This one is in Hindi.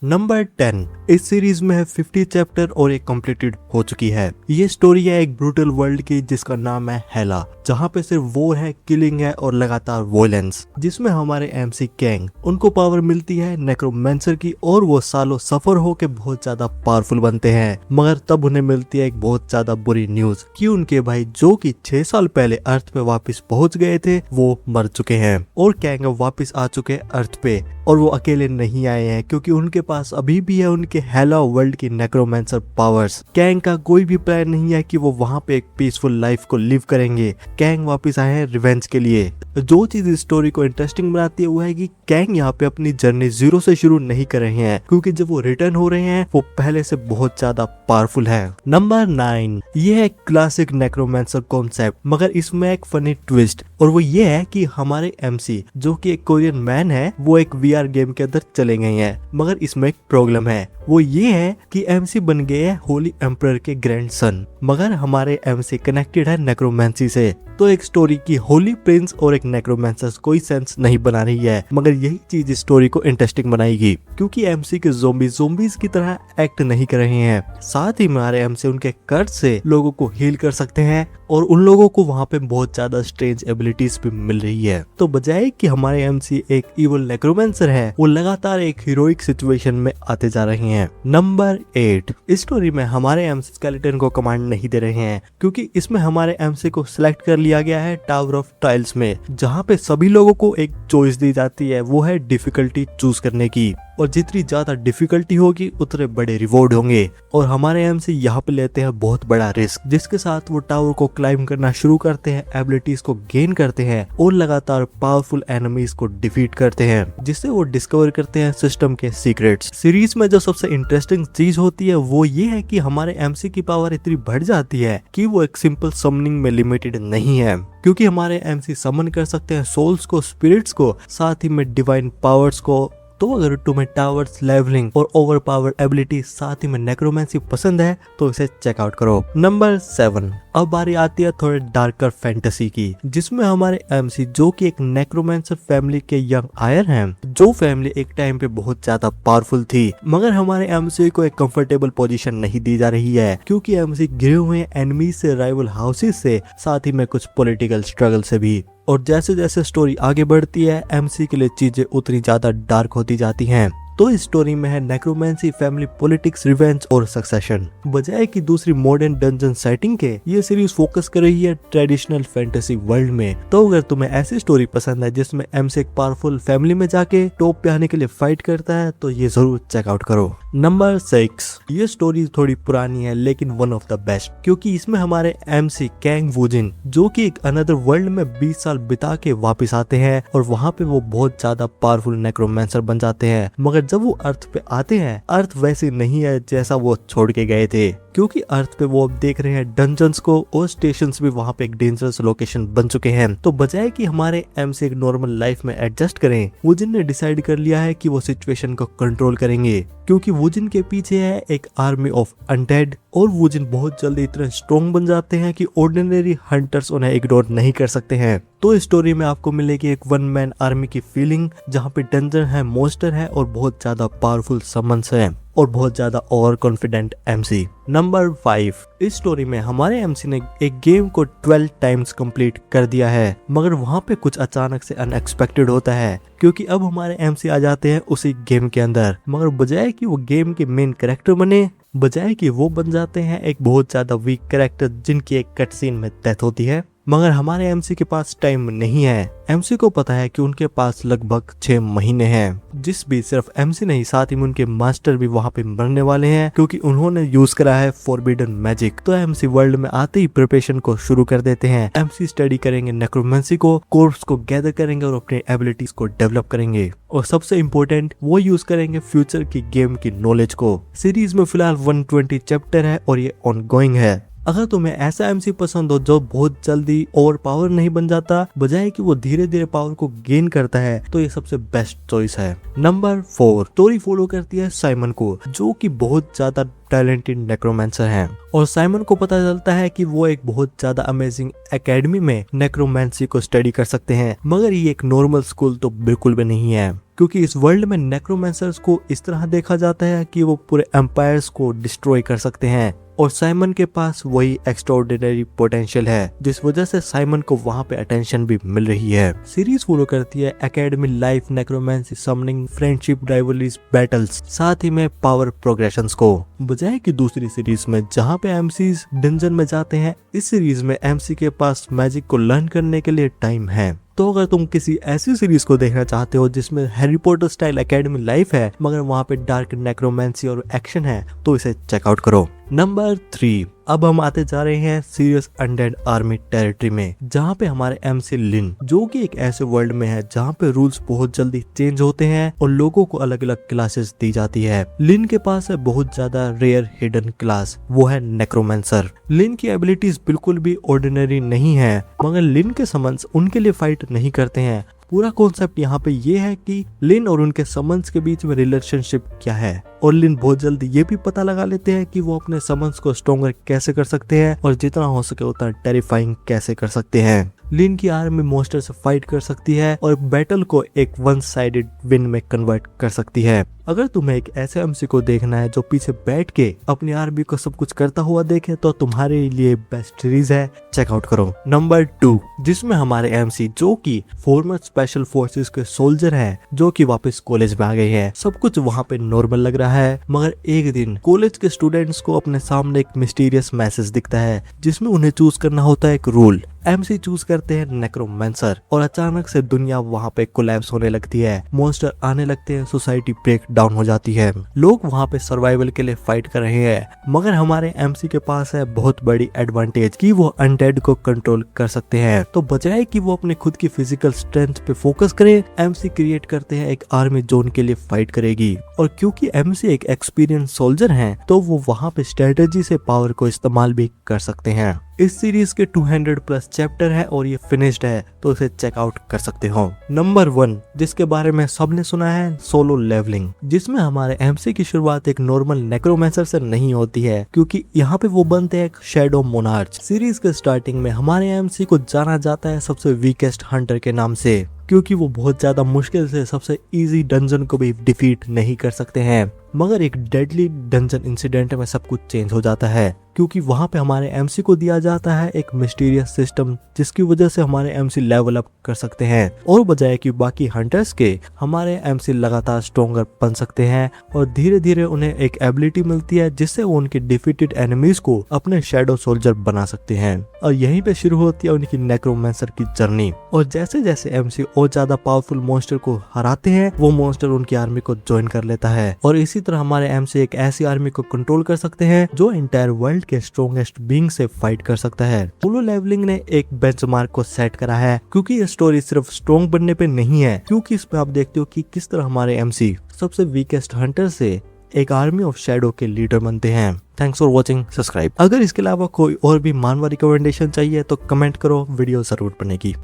नंबर 10 इस सीरीज में है 50 चैप्टर और ये कंप्लीटेड हो चुकी है। ये स्टोरी है एक ब्रूटल वर्ल्ड की जिसका नाम है हेला, जहाँ पे सिर्फ वॉर है, किलिंग है और लगातार वॉयलेंस, जिसमें हमारे एमसी कैंग उनको पावर मिलती है नेक्रोमेंसर की और वो सालों सफर होके बहुत ज्यादा पावरफुल बनते हैं। मगर तब उन्हें मिलती है एक बहुत ज्यादा बुरी न्यूज कि उनके भाई जो कि 6 साल पहले अर्थ पे वापस पहुंच गए थे वो मर चुके हैं और कैंग अब वापस आ चुके अर्थ पे। और वो अकेले नहीं आए हैं क्योंकि उनके पास अभी भी है उनके हेला वर्ल्ड की नेक्रोमेंसर पावर्स। कैंग का कोई भी प्लान नहीं है कि वो वहां पे एक पीसफुल लाइफ को लिव करेंगे। कैंग वापस आए हैं रिवेंज के लिए। जो चीज इस स्टोरी को इंटरेस्टिंग बनाती है वो है कि कैंग यहाँ पे अपनी जर्नी जीरो से शुरू नहीं कर रहे हैं, क्योंकि जब वो रिटर्न हो रहे हैं वो पहले से बहुत ज्यादा पावरफुल है। नंबर 9 ये है क्लासिक नेक्रोमेंसर कॉन्सेप्ट, मगर इसमें एक फनी ट्विस्ट, और वो ये है कि हमारे एमसी जो कि एक कोरियन मैन है वो एक वीआर गेम के अंदर चले गए हैं। मगर इसमें एक प्रॉब्लम है, वो ये है कि एमसी बन गए हैं होली एम्परर के ग्रैंडसन, मगर हमारे एमसी कनेक्टेड है नेक्रोमेंसी से। तो एक स्टोरी की होली प्रिंस और एक नेक्रोमेंसर कोई सेंस नहीं बना रही है, मगर यही चीज इस स्टोरी को इंटरेस्टिंग बनाएगी क्योंकि एमसी के ज़ोंबीज की तरह एक्ट नहीं कर रहे हैं। साथ ही हमारे एमसी उनके कर्ज से लोगों को हील कर सकते हैं और उन लोगों को वहाँ पे बहुत ज्यादा स्ट्रेंज एबिलिटीज भी मिल रही है। तो बजाय कि हमारे एमसी एक इवल नेक्रोमेंसर है, वो लगातार एक हीरोइक सिचुएशन में आते जा रहे हैं। नंबर 8 इस स्टोरी में हमारे एमसी स्केलेटन को कमांड नहीं दे रहे हैं, क्योंकि इसमें हमारे एमसी को सिलेक्ट कर लिया गया है टावर ऑफ ट्रायल्स में, जहाँ पे सभी लोगों को एक चॉइस दी जाती है, वो है डिफिकल्टी चूज करने की, और जितनी ज्यादा डिफिकल्टी होगी उतने बड़े रिवॉर्ड होंगे। और हमारे एमसी यहाँ पे लेते हैं बहुत बड़ा रिस्क, जिसके साथ वो टावर को क्लाइंब करना शुरू करते हैं, एबिलिटीज को गेन करते हैं और लगातार पावरफुल एनिमीज को डिफीट करते हैं, जिससे वो डिस्कवर करते हैं सिस्टम के सीक्रेट्स। सीरीज में जो सबसे इंटरेस्टिंग चीज होती है वो ये है कि हमारे एमसी की पावर इतनी बढ़ जाती है कि वो एक सिंपल समनिंग में लिमिटेड नहीं है, क्योंकि हमारे एमसी समन कर सकते हैं सोल्स को, स्पिरिट्स को, साथ ही में डिवाइन पावर्स को। तो अगर तुम्हें टावर्स, लेवलिंग और ओवर पावर एबिलिटी साथ ही में नेक्रोमेंसी पसंद है तो इसे चेकआउट करो। नंबर 7 अब बारी आती है थोड़े डार्कर फैंटेसी की, जिसमें हमारे एमसी जो कि एक नेक्रोमेंसर फैमिली के यंग आयर हैं, जो फैमिली एक टाइम पे बहुत ज्यादा पावरफुल थी, मगर हमारे एमसी को एक कंफर्टेबल पोजीशन नहीं दी जा रही है, क्योंकि एमसी घिरे हुए हैं एनिमी से, राइवल हाउसेस से, साथ ही में कुछ पॉलिटिकल स्ट्रगल से भी। और जैसे जैसे स्टोरी आगे बढ़ती है एमसी के लिए चीजें उतनी ज्यादा डार्क होती जाती हैं। तो इस स्टोरी में है नेक्रोमेंसी, फैमिली पॉलिटिक्स, रिवेंज और सक्सेशन। बजाय कि दूसरी मॉडर्न डंजन सेटिंग के, ये सीरीज फोकस कर रही है ट्रेडिशनल फैंटेसी वर्ल्ड में। तो अगर तुम्हें ऐसी स्टोरी पसंद है जिसमें एमसी एक पावरफुल फैमिली में जाके टॉप पे आने के लिए फाइट करता है तो ये जरूर चेकआउट करो। नंबर 6 ये स्टोरी थोड़ी पुरानी है लेकिन वन ऑफ द बेस्ट, क्योंकि इसमें हमारे एमसी कैंग वूजिन जो कि एक अनदर वर्ल्ड में 20 साल बिता के वापस आते हैं और वहाँ पे वो बहुत ज्यादा पावरफुल नेक्रोमेंसर बन जाते हैं। मगर जब वो अर्थ पे आते हैं, अर्थ वैसे नहीं है जैसा वो छोड़ के गए थे, क्योंकि अर्थ पे वो अब देख रहे हैं डंजन्स को और स्टेशंस भी वहाँ पे एक डेंजरस लोकेशन बन चुके हैं। तो बजाय कि हमारे एमसी एक नॉर्मल लाइफ में एडजस्ट करें, वुजिन ने डिसाइड कर लिया है कि वो सिचुएशन को कंट्रोल करेंगे, क्योंकि वुजिन के पीछे है एक आर्मी ऑफ अनडेड, और वुजिन बहुत जल्दी इतने स्ट्रॉन्ग बन जाते हैं कि ऑर्डिनरी हंटर्स उन्हें इग्नोर नहीं कर सकते हैं। तो इस स्टोरी में आपको मिलेगी एक वन मैन आर्मी की फीलिंग, जहाँ पे डंजन है, मॉन्स्टर है और बहुत ज्यादा पावरफुल समन्स है और बहुत ज्यादा ओवर कॉन्फिडेंट एमसी। नंबर 5 इस स्टोरी में हमारे एमसी ने एक गेम को 12 टाइम्स कंप्लीट कर दिया है, मगर वहाँ पे कुछ अचानक से अनएक्सपेक्टेड होता है, क्योंकि अब हमारे एमसी आ जाते हैं उसी गेम के अंदर। मगर बजाय कि वो गेम के मेन कैरेक्टर बने, बजाय कि वो बन जाते हैं एक बहुत ज्यादा वीक कैरेक्टर जिनकी एक कट सीन में डेथ होती है। मगर हमारे एमसी के पास टाइम नहीं है। एमसी को पता है कि उनके पास लगभग 6 महीने हैं, जिस भी सिर्फ एमसी नहीं साथ ही में उनके मास्टर भी वहाँ पे मरने वाले हैं, क्योंकि उन्होंने यूज करा है फॉरबिडन मैजिक। तो एमसी वर्ल्ड में आते ही प्रिपरेशन को शुरू कर देते हैं। एमसी स्टडी करेंगे नेक्रोमेंसी को, कोर्प्स को गैदर करेंगे और अपने एबिलिटीज को डेवलप करेंगे, और सबसे इम्पोर्टेंट वो यूज करेंगे फ्यूचर की गेम की नॉलेज को। सीरीज में फिलहाल 120 चैप्टर है और ये ऑनगोइंग है। अगर तुम्हें ऐसा एमसी पसंद हो जो बहुत जल्दी ओवर पावर नहीं बन जाता, बजाय कि वो धीरे धीरे पावर को गेन करता है, तो ये सबसे बेस्ट चॉइस है। नंबर 4 स्टोरी फॉलो करती है साइमन को, जो कि बहुत ज्यादा टैलेंटेड नेक्रोमेंसर हैं, और साइमन को पता चलता है कि वो एक बहुत ज्यादा अमेजिंग एकेडमी में नेक्रोमेंसी को स्टडी कर सकते हैं, मगर ये एक नॉर्मल स्कूल तो बिल्कुल भी नहीं है। क्योंकि इस वर्ल्ड में नेक्रोमेंसर्स को इस तरह देखा जाता है कि वो पूरे एम्पायर्स को डिस्ट्रॉय कर सकते हैं और साइमन के पास वही एक्स्ट्राऑर्डिनरी पोटेंशियल है जिस वजह से साइमन को वहां पे अटेंशन भी मिल रही है। सीरीज फॉलो करती है academy life, necromancy, summoning, friendship, rivalries, battles, साथ ही में पावर प्रोग्रेशंस को, बजाय कि दूसरी सीरीज में जहां पे एमसीज डंजन में जाते हैं, इस सीरीज में एमसी के पास मैजिक को लर्न करने के लिए टाइम है। तो अगर तुम किसी ऐसी सीरीज को देखना चाहते हो जिसमें Harry Potter style academy life है मगर वहां पे डार्क नेक्रोमेंसी और एक्शन है तो इसे चेकआउट करो। नंबर 3, अब हम आते जा रहे हैं सीरियस अनडेड आर्मी टेरिटरी में, जहाँ पे हमारे एमसी लिन, जो कि एक ऐसे वर्ल्ड में है जहाँ पे रूल्स बहुत जल्दी चेंज होते हैं और लोगों को अलग अलग क्लासेस दी जाती है। लिन के पास है बहुत ज्यादा रेयर हिडन क्लास, वो है नेक्रोमेंसर। लिन की एबिलिटीज बिल्कुल भी ऑर्डिनरी नहीं है मगर लिन के समन्स उनके लिए फाइट नहीं करते हैं। पूरा कॉन्सेप्ट यहाँ पे ये है कि लिन और उनके समन्स के बीच में रिलेशनशिप क्या है और लिन बहुत जल्दी ये भी पता लगा लेते हैं कि वो अपने समन्स को स्ट्रॉन्गर कैसे कर सकते हैं और जितना हो सके उतना टेरिफाइंग कैसे कर सकते हैं। लिन की आर्मी मॉन्स्टर से फाइट कर सकती है और बैटल को एक वन साइडेड विन में कन्वर्ट कर सकती है। अगर तुम्हें एक ऐसे एमसी को देखना है जो पीछे बैठ के अपनी आर्मी को सब कुछ करता हुआ देखे तो तुम्हारे लिए बेस्ट सीरीज है, चेकआउट करो। नंबर 2, जिसमें हमारे एमसी जो कि फॉर्मर स्पेशल फोर्सेस के सोल्जर हैं, जो कि वापस कॉलेज में आ गए हैं। सब कुछ वहाँ पे नॉर्मल लग रहा है मगर एक दिन कॉलेज के स्टूडेंट्स को अपने सामने एक मिस्टीरियस मैसेज दिखता है जिसमें उन्हें चूज करना होता है एक रूल। एमसी चूज करते हैं नेक्रोमेंसर और अचानक से दुनिया वहाँ पे कोलैप्स होने लगती है, मॉन्स्टर आने लगते हैं, सोसाइटी ब्रेक डाउन हो जाती है। लोग वहाँ पे सर्वाइवल के लिए फाइट कर रहे हैं मगर हमारे एमसी के पास है बहुत बड़ी एडवांटेज कि वो अनडेड को कंट्रोल कर सकते हैं। तो बजाय कि वो अपने खुद की फिजिकल स्ट्रेंथ पे फोकस करे, एमसी क्रिएट करते हैं एक आर्मी जोन के लिए फाइट करेगी। और क्योंकि एमसी एक एक्सपीरियंस सोल्जर हैं तो वो वहाँ पे स्ट्रेटेजी से पावर को इस्तेमाल भी कर सकते हैं। इस सीरीज के 200+ चैप्टर है और ये फिनिश्ड है तो इसे चेकआउट कर सकते हो। नंबर 1, जिसके बारे में सबने सुना है, सोलो लेवलिंग, जिसमें हमारे एमसी की शुरुआत एक नॉर्मल नेक्रोमेंसर से नहीं होती है क्योंकि यहाँ पे वो बनते हैं एक शैडो मोनार्च। सीरीज के स्टार्टिंग में हमारे एमसी को जाना जाता है सबसे वीकेस्ट हंटर के नाम से क्योंकि वो बहुत ज्यादा मुश्किल से सबसे इजी डंजन को भी डिफीट नहीं कर सकते हैं। मगर एक डेडली डंजन इंसिडेंट में सब कुछ चेंज हो जाता है क्योंकि वहां पे हमारे एमसी को दिया जाता है एक मिस्टीरियस सिस्टम जिसकी वजह से हमारे एमसी लेवल अप कर सकते हैं और बजाय कि बाकी हंटर्स के हमारे एमसी लगातार स्ट्रॉन्गर बन सकते हैं और धीरे धीरे उन्हें एक एबिलिटी मिलती है जिससे वो उनके डिफीटेड एनिमीज को अपने शैडो सोल्जर बना सकते हैं। और यहीं पे शुरू होती है उनकी नेक्रोमेंसर की जर्नी। और जैसे जैसे एमसी और ज्यादा पावरफुल मॉन्स्टर को हराते हैं वो मॉन्स्टर उनकी आर्मी को ज्वाइन कर लेता है और इसी तरह हमारे एमसी एक ऐसी आर्मी को कंट्रोल कर सकते हैं जो एंटायर वर्ल्ड के स्ट्रॉन्गेस्ट बीइंग से फाइट कर सकता है। सोलो लेवलिंग ने एक बेंचमार्क को सेट करा है क्योंकि ये स्टोरी सिर्फ स्ट्रॉन्ग बनने पे नहीं है, क्योंकि इसमें आप देखते हो कि किस तरह हमारे एमसी सबसे वीकेस्ट हंटर से एक आर्मी ऑफ शैडो के लीडर बनते हैं। Thanks for watching, subscribe. अगर इसके अलावा कोई और भी मानवा रिकमेंडेशन चाहिए तो कमेंट करो, वीडियो जरूर बनेगी।